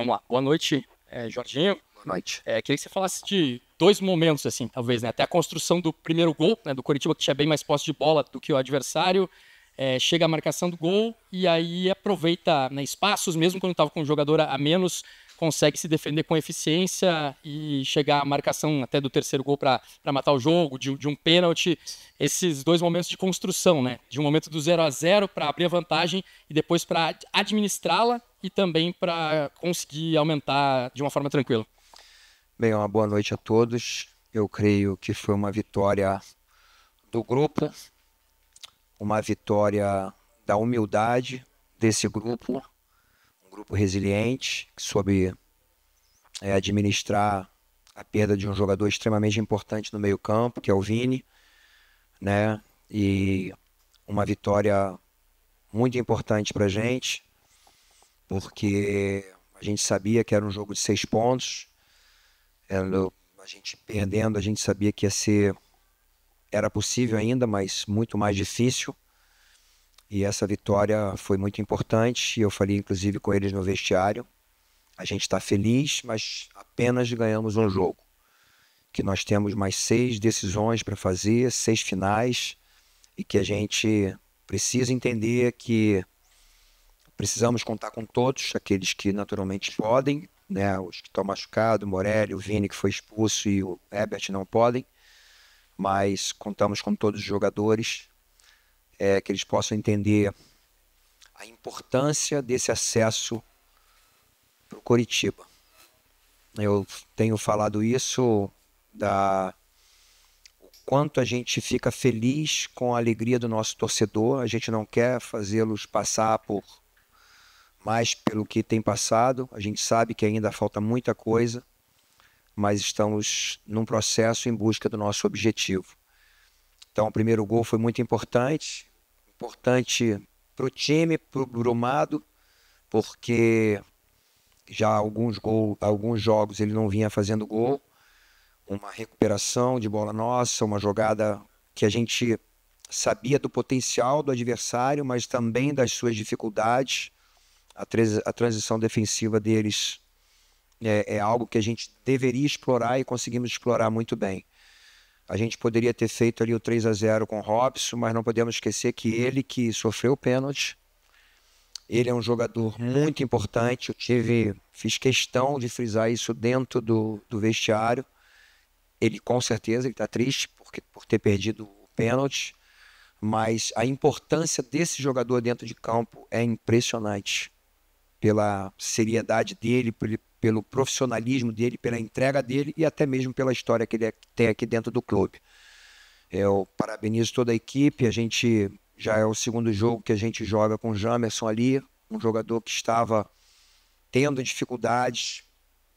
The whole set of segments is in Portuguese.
Vamos lá. Boa noite, Jorginho. Boa noite. Queria que você falasse de dois momentos, assim, talvez, né? Até a construção do primeiro gol, né, do Coritiba, que tinha bem mais posse de bola do que o adversário. Chega a marcação do gol e aí aproveita, né, espaços, mesmo quando estava com um jogador a menos, consegue se defender com eficiência e chegar à marcação até do terceiro gol para matar o jogo, de um pênalti. Esses dois momentos de construção, né? De um momento do 0-0 para abrir a vantagem e depois para administrá-la e também para conseguir aumentar de uma forma tranquila. Bem, uma boa noite a todos. Eu creio que foi uma vitória do grupo, uma vitória da humildade desse grupo, um grupo resiliente, que soube administrar a perda de um jogador extremamente importante no meio-campo, que é o Vini, né? E uma vitória muito importante para a gente, porque a gente sabia que era um jogo de 6 pontos. A gente perdendo, a gente sabia que era possível ainda, mas muito mais difícil. E essa vitória foi muito importante. Eu falei inclusive com eles no vestiário. A gente está feliz, mas apenas ganhamos um jogo. Que nós temos mais 6 decisões para fazer, 6 finais, e que a gente precisa entender que precisamos contar com todos, aqueles que naturalmente podem, né? Os que estão machucados, o Morelli, o Vini que foi expulso e o Herbert não podem, mas contamos com todos os jogadores, que eles possam entender a importância desse acesso para o Coritiba. Eu tenho falado isso, o quanto a gente fica feliz com a alegria do nosso torcedor. A gente não quer fazê-los passar mais pelo que tem passado. A gente sabe que ainda falta muita coisa, mas estamos num processo em busca do nosso objetivo. Então o primeiro gol foi muito importante para o time, para o Brumado, porque já alguns jogos ele não vinha fazendo gol. Uma recuperação de bola nossa, uma jogada que a gente sabia do potencial do adversário, mas também das suas dificuldades. A transição defensiva deles é algo que a gente deveria explorar e conseguimos explorar muito bem. A gente poderia ter feito ali o 3-0 com o Robson, mas não podemos esquecer que ele que sofreu o pênalti, ele é um jogador muito importante. Fiz questão de frisar isso dentro do vestiário. Ele com certeza está triste por ter perdido o pênalti, mas a importância desse jogador dentro de campo é impressionante. Pela seriedade dele, pelo profissionalismo dele, pela entrega dele e até mesmo pela história que ele tem aqui dentro do clube. Eu parabenizo toda a equipe. A gente já é o segundo jogo que a gente joga com o Jamerson ali, um jogador que estava tendo dificuldades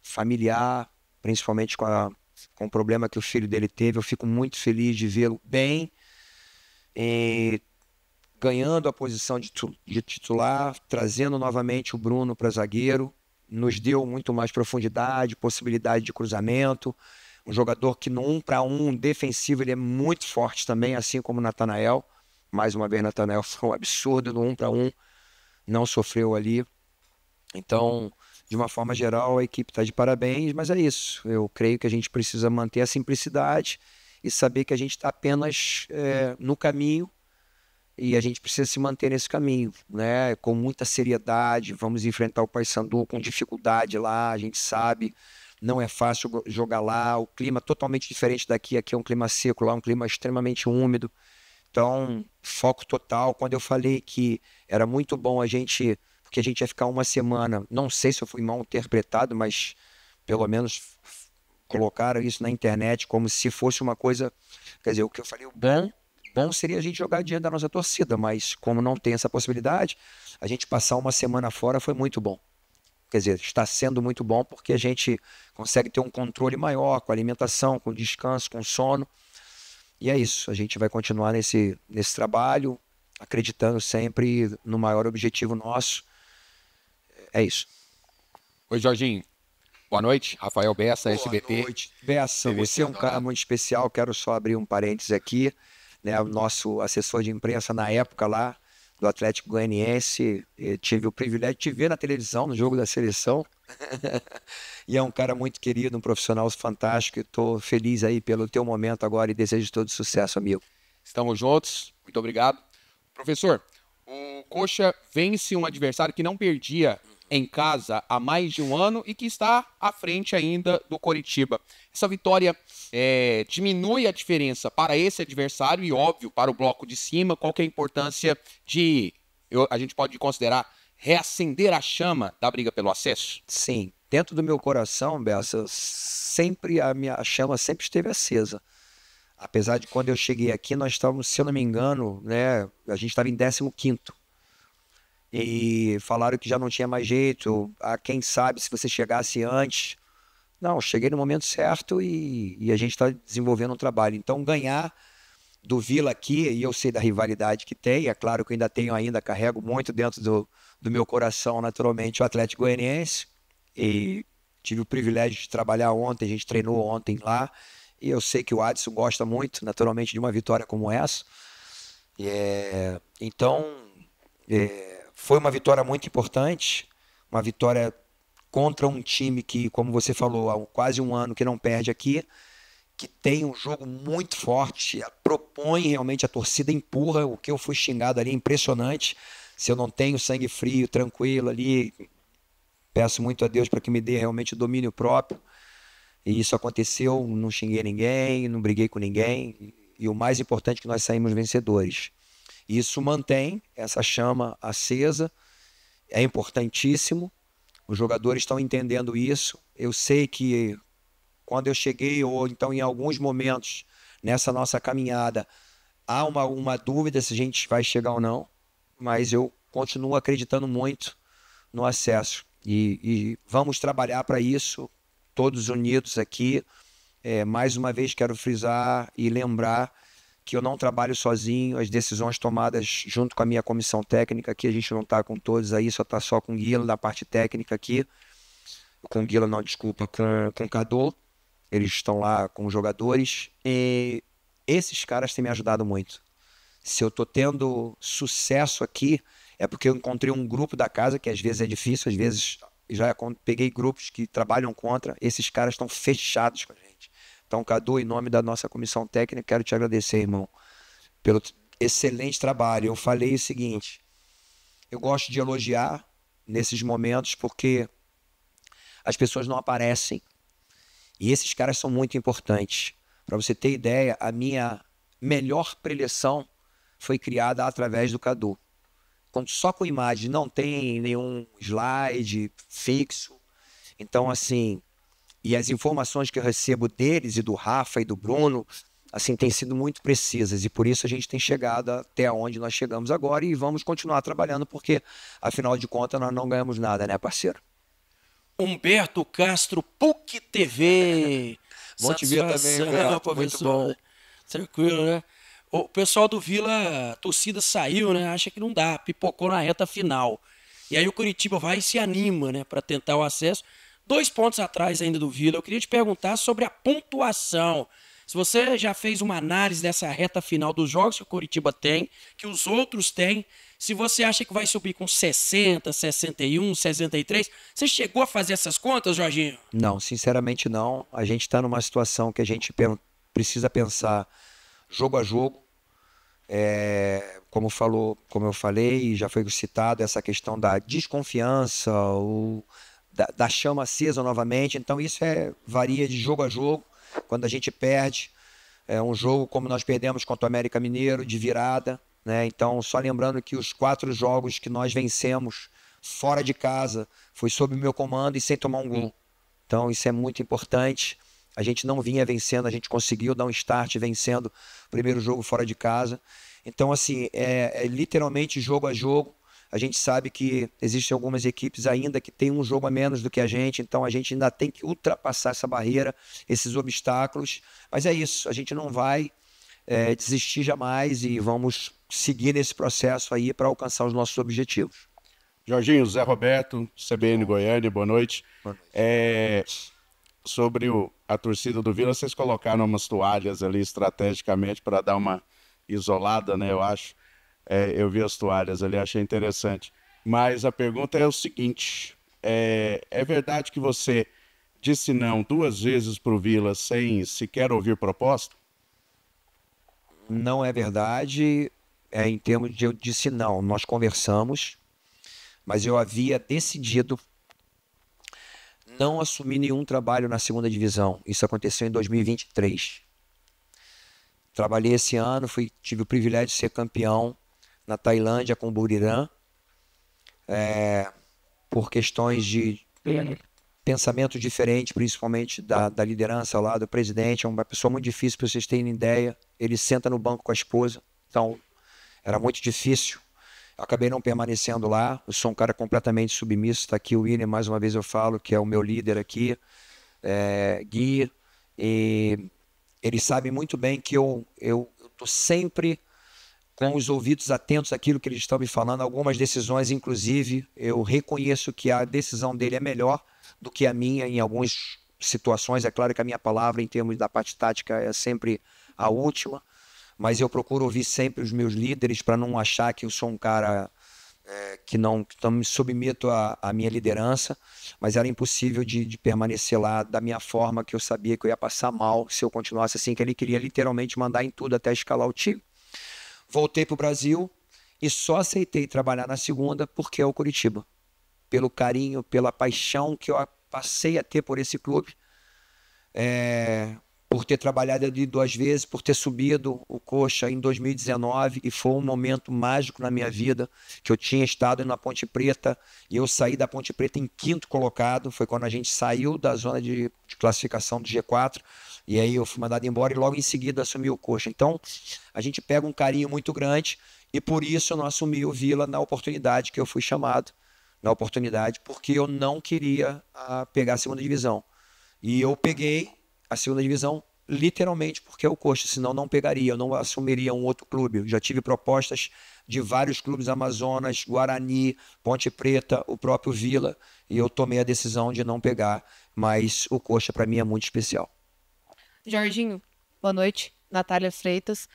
familiar, principalmente com o problema que o filho dele teve. Eu fico muito feliz de vê-lo bem, ganhando a posição de titular, trazendo novamente o Bruno para zagueiro. Nos deu muito mais profundidade, possibilidade de cruzamento. Um jogador que no 1 para 1 defensivo ele é muito forte também, assim como o Natanael. Mais uma vez, Natanael foi um absurdo no 1 para 1, não sofreu ali. Então, de uma forma geral, a equipe está de parabéns, mas é isso. Eu creio que a gente precisa manter a simplicidade e saber que a gente está apenas no caminho, e a gente precisa se manter nesse caminho, né? Com muita seriedade. Vamos enfrentar o Paysandu com dificuldade lá, a gente sabe, não é fácil jogar lá, o clima é totalmente diferente daqui. Aqui é um clima seco, lá é um clima extremamente úmido. Então, foco total. Quando eu falei que era muito bom porque a gente ia ficar uma semana, não sei se eu fui mal interpretado, mas pelo menos colocaram isso na internet como se fosse uma coisa, quer dizer, o que eu falei, o bom seria a gente jogar diante da nossa torcida, mas como não tem essa possibilidade, a gente passar uma semana fora foi muito bom. Quer dizer, está sendo muito bom porque a gente consegue ter um controle maior com a alimentação, com o descanso, com o sono. E é isso, a gente vai continuar nesse trabalho, acreditando sempre no maior objetivo nosso. É isso. Oi, Jorginho. Boa noite. Rafael Bessa, SBT. Boa noite. Bessa, TV você é um cara muito especial. Quero só abrir um parênteses aqui, né? O nosso assessor de imprensa na época lá, do Atlético Goianiense. Eu tive o privilégio de te ver na televisão, no jogo da seleção. E é um cara muito querido, um profissional fantástico. Estou feliz aí pelo teu momento agora e desejo todo sucesso, amigo. Estamos juntos. Muito obrigado. Professor, o Coxa vence um adversário que não perdia em casa há mais de um ano e que está à frente ainda do Coritiba. Essa vitória diminui a diferença para esse adversário e, óbvio, para o bloco de cima. Qual que é a importância de, a gente pode considerar, reacender a chama da briga pelo acesso? Sim, dentro do meu coração, Bessa, a minha chama sempre esteve acesa. Apesar de quando eu cheguei aqui, nós estávamos, se eu não me engano, né, a gente estava em 15º. E falaram que já não tinha mais jeito. Quem sabe se você chegasse antes. Não, cheguei no momento certo e a gente está desenvolvendo um trabalho. Então, ganhar do Vila aqui, e eu sei da rivalidade que tem, é claro que eu carrego muito dentro do meu coração, naturalmente, o Atlético Goianiense. E tive o privilégio de trabalhar ontem, a gente treinou ontem lá. E eu sei que o Adson gosta muito, naturalmente, de uma vitória como essa. Então, foi uma vitória muito importante, uma vitória contra um time que, como você falou, há quase um ano que não perde aqui, que tem um jogo muito forte, propõe realmente, a torcida empurra. O que eu fui xingado ali é impressionante. Se eu não tenho sangue frio, tranquilo ali, peço muito a Deus para que me dê realmente o domínio próprio. E isso aconteceu, não xinguei ninguém, não briguei com ninguém. E o mais importante é que nós saímos vencedores. Isso mantém essa chama acesa, é importantíssimo. Os jogadores estão entendendo isso. Eu sei que quando eu cheguei, ou então em alguns momentos nessa nossa caminhada, há uma dúvida se a gente vai chegar ou não, mas eu continuo acreditando muito no acesso. E vamos trabalhar para isso, todos unidos aqui. Mais uma vez quero frisar e lembrar que eu não trabalho sozinho, as decisões tomadas junto com a minha comissão técnica, aqui a gente não está com todos aí, só está só com o Guila na parte técnica aqui, com o Guila não, desculpa, com o Cadu, eles estão lá com os jogadores, e esses caras têm me ajudado muito. Se eu estou tendo sucesso aqui, é porque eu encontrei um grupo da casa, que às vezes é difícil, às vezes já peguei grupos que trabalham contra, esses caras estão fechados com a gente. Então, Cadu, em nome da nossa comissão técnica, quero te agradecer, irmão, pelo excelente trabalho. Eu falei o seguinte, eu gosto de elogiar nesses momentos porque as pessoas não aparecem e esses caras são muito importantes. Para você ter ideia, a minha melhor preleção foi criada através do Cadu. Só com imagem, não tem nenhum slide fixo. Então, assim, e as informações que eu recebo deles e do Rafa e do Bruno, assim, têm sido muito precisas. E por isso a gente tem chegado até onde nós chegamos agora e vamos continuar trabalhando, porque, afinal de contas, nós não ganhamos nada, né, parceiro? Humberto Castro, PUC TV. Bom te ver também, Humberto. Muito bom. Tranquilo, né? O pessoal do Vila, a torcida saiu, né? Acha que não dá, pipocou na reta final. E aí o Coritiba vai e se anima, né, para tentar o acesso. 2 pontos atrás ainda do Vila. Eu queria te perguntar sobre a pontuação. Se você já fez uma análise dessa reta final dos jogos que o Coritiba tem, que os outros têm, se você acha que vai subir com 60, 61, 63, você chegou a fazer essas contas, Jorginho? Não, sinceramente não. A gente está numa situação que a gente precisa pensar jogo a jogo. Como eu falei, já foi citado essa questão da desconfiança, da chama acesa novamente. Então isso varia de jogo a jogo. Quando a gente perde, um jogo como nós perdemos contra o América Mineiro, de virada, né? Então, só lembrando que os 4 jogos que nós vencemos fora de casa foi sob o meu comando e sem tomar um gol. Então isso é muito importante. A gente não vinha vencendo, a gente conseguiu dar um start vencendo o primeiro jogo fora de casa. Então, assim, literalmente jogo a jogo. A gente sabe que existem algumas equipes ainda que têm um jogo a menos do que a gente, então a gente ainda tem que ultrapassar essa barreira, esses obstáculos. Mas é isso, a gente não vai desistir jamais e vamos seguir nesse processo aí para alcançar os nossos objetivos. Jorginho, Zé Roberto, CBN Goiânia, boa noite. Boa noite. Sobre a torcida do Vila, vocês colocaram umas toalhas ali estrategicamente para dar uma isolada, né, eu acho. Eu vi as toalhas ali, achei interessante. Mas a pergunta é o seguinte: é verdade que você disse não 2 vezes para o Vila sem sequer ouvir proposta? Não é verdade, em termos de eu disse não. Nós conversamos, mas eu havia decidido não assumir nenhum trabalho na segunda divisão. Isso aconteceu em 2023. Trabalhei esse ano, tive o privilégio de ser campeão na Tailândia com o Buriram, por questões de pensamento diferente, principalmente da liderança lá, do presidente. É uma pessoa muito difícil, para vocês terem ideia. Ele senta no banco com a esposa, então era muito difícil. Eu acabei não permanecendo lá. Eu sou um cara completamente submisso. Está aqui o William, mais uma vez eu falo, que é o meu líder aqui, Gui. E ele sabe muito bem que eu estou sempre com os ouvidos atentos àquilo que eles estão me falando. Algumas decisões, inclusive, eu reconheço que a decisão dele é melhor do que a minha em algumas situações. É claro que a minha palavra, em termos da parte tática, é sempre a última, mas eu procuro ouvir sempre os meus líderes para não achar que eu sou um cara que não me submeto à minha liderança, mas era impossível de permanecer lá da minha forma, que eu sabia que eu ia passar mal se eu continuasse assim, que ele queria literalmente mandar em tudo até escalar o time. Voltei para o Brasil e só aceitei trabalhar na segunda porque é o Coritiba. Pelo carinho, pela paixão que eu passei a ter por esse clube, por ter trabalhado ali 2 vezes, por ter subido o Coxa em 2019, e foi um momento mágico na minha vida, que eu tinha estado na Ponte Preta e eu saí da Ponte Preta em 5º colocado. Foi quando a gente saiu da zona de classificação do G4, e aí eu fui mandado embora e logo em seguida assumi o Coxa. Então a gente pega um carinho muito grande, e por isso eu não assumi o Vila na oportunidade que eu fui chamado, porque eu não queria pegar a segunda divisão. E eu peguei a segunda divisão literalmente porque é o Coxa, senão não pegaria, eu não assumiria um outro clube. Eu já tive propostas de vários clubes Amazonas, Guarani, Ponte Preta, o próprio Vila, e eu tomei a decisão de não pegar, mas o Coxa para mim é muito especial. Jorginho, boa noite. Natália Freitas.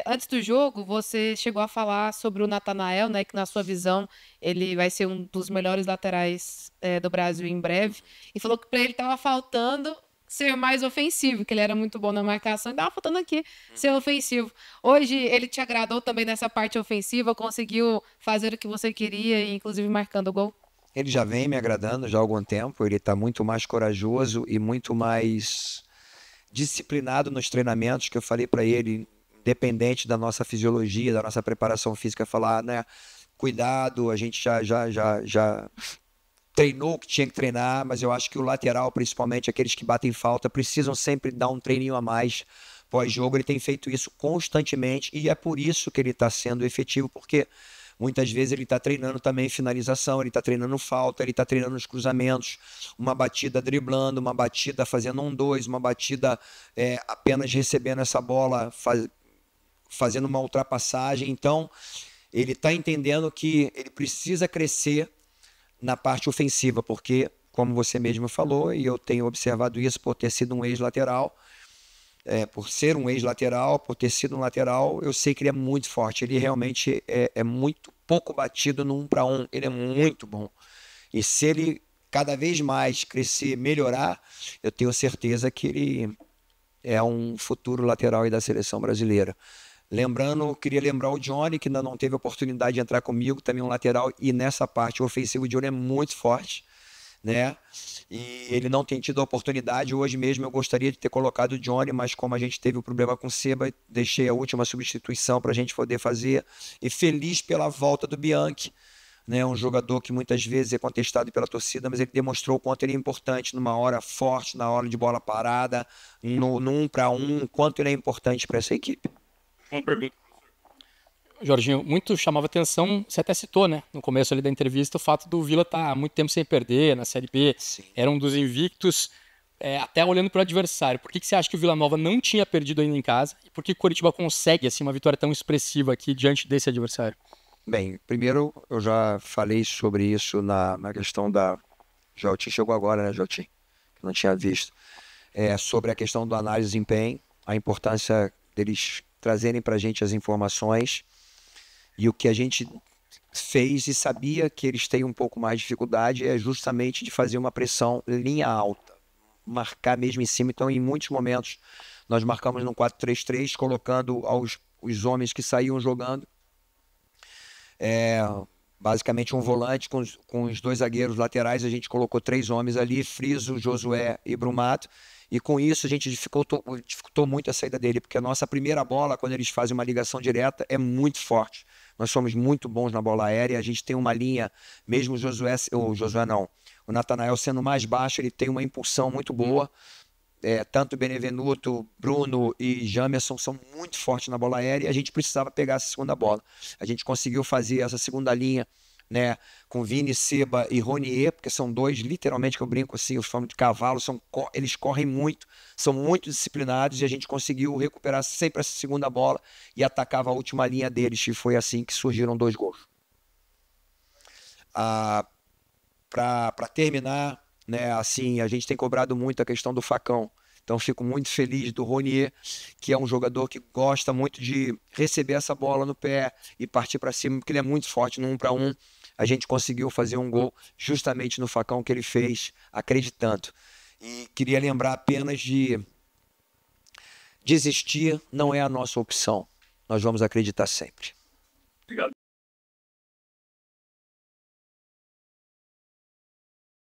Antes do jogo, você chegou a falar sobre o Natanael, né, que na sua visão ele vai ser um dos melhores laterais do Brasil em breve, e falou que para ele estava faltando ser mais ofensivo, que ele era muito bom na marcação, e estava faltando aqui ser ofensivo. Hoje ele te agradou também nessa parte ofensiva, conseguiu fazer o que você queria, inclusive marcando o gol? Ele já vem me agradando já há algum tempo, ele está muito mais corajoso e muito mais disciplinado nos treinamentos, que eu falei para ele, independente da nossa fisiologia, da nossa preparação física, falar, né, cuidado, a gente já treinou o que tinha que treinar, mas eu acho que o lateral, principalmente aqueles que batem falta, precisam sempre dar um treininho a mais pós-jogo. Ele tem feito isso constantemente e é por isso que ele está sendo efetivo, porque muitas vezes ele está treinando também finalização, ele está treinando falta, ele está treinando os cruzamentos, uma batida driblando, uma batida fazendo 1-2, uma batida apenas recebendo essa bola, fazendo uma ultrapassagem. Então, ele está entendendo que ele precisa crescer na parte ofensiva, porque, como você mesmo falou, e eu tenho observado isso por ter sido um ex-lateral, por ser um ex-lateral, por ter sido um lateral, eu sei que ele é muito forte, ele realmente é muito pouco batido no 1 para 1, ele é muito bom. E se ele cada vez mais crescer, melhorar, eu tenho certeza que ele é um futuro lateral aí da seleção brasileira. Queria lembrar o Johnny, que ainda não teve a oportunidade de entrar comigo, também um lateral, e nessa parte o ofensivo, o Johnny é muito forte, né? E ele não tem tido a oportunidade. Hoje mesmo eu gostaria de ter colocado o Johnny, mas como a gente teve o problema com o Seba, deixei a última substituição para a gente poder fazer, e feliz pela volta do Bianchi, né? Um jogador que muitas vezes é contestado pela torcida, mas ele demonstrou o quanto ele é importante numa hora forte, na hora de bola parada, no 1 para 1, quanto ele é importante para essa equipe. Uma pergunta. Jorginho, muito chamava atenção, você até citou, né, no começo ali da entrevista, o fato do Vila estar há muito tempo sem perder na Série B. Sim. Era um dos invictos, até olhando para o adversário. Por que você acha que o Vila Nova não tinha perdido ainda em casa? E por que o Coritiba consegue assim, uma vitória tão expressiva aqui diante desse adversário? Bem, primeiro eu já falei sobre isso na questão da... Jaltin chegou agora, né, Jaltin? Que não tinha visto. Sobre a questão do análise de desempenho, a importância deles trazerem para a gente as informações. E o que a gente fez e sabia que eles têm um pouco mais de dificuldade é justamente de fazer uma pressão linha alta, marcar mesmo em cima. Então, em muitos momentos, nós marcamos no 4-3-3, colocando os homens que saíam jogando, basicamente um volante com os 2 zagueiros laterais. A gente colocou 3 homens ali, Friso, Josué e Brumato, e com isso a gente dificultou muito a saída dele, porque a nossa primeira bola, quando eles fazem uma ligação direta, é muito forte. Nós somos muito bons na bola aérea, a gente tem uma linha, mesmo o Natanael sendo mais baixo, ele tem uma impulsão muito boa. Tanto Benevenuto, Bruno e Jamerson são muito fortes na bola aérea, e a gente precisava pegar essa segunda bola. A gente conseguiu fazer essa segunda linha, né, com Vini, Seba e Ronier, porque são 2, literalmente, que eu brinco assim, os falam de cavalo, eles correm muito, são muito disciplinados, e a gente conseguiu recuperar sempre essa segunda bola e atacava a última linha deles, e foi assim que surgiram 2 gols. Para terminar, né, assim, a gente tem cobrado muito a questão do facão. Então, fico muito feliz do Ronier, que é um jogador que gosta muito de receber essa bola no pé e partir para cima, porque ele é muito forte no 1 para 1. A gente conseguiu fazer um gol justamente no facão que ele fez, acreditando. E queria lembrar apenas de desistir não é a nossa opção. Nós vamos acreditar sempre.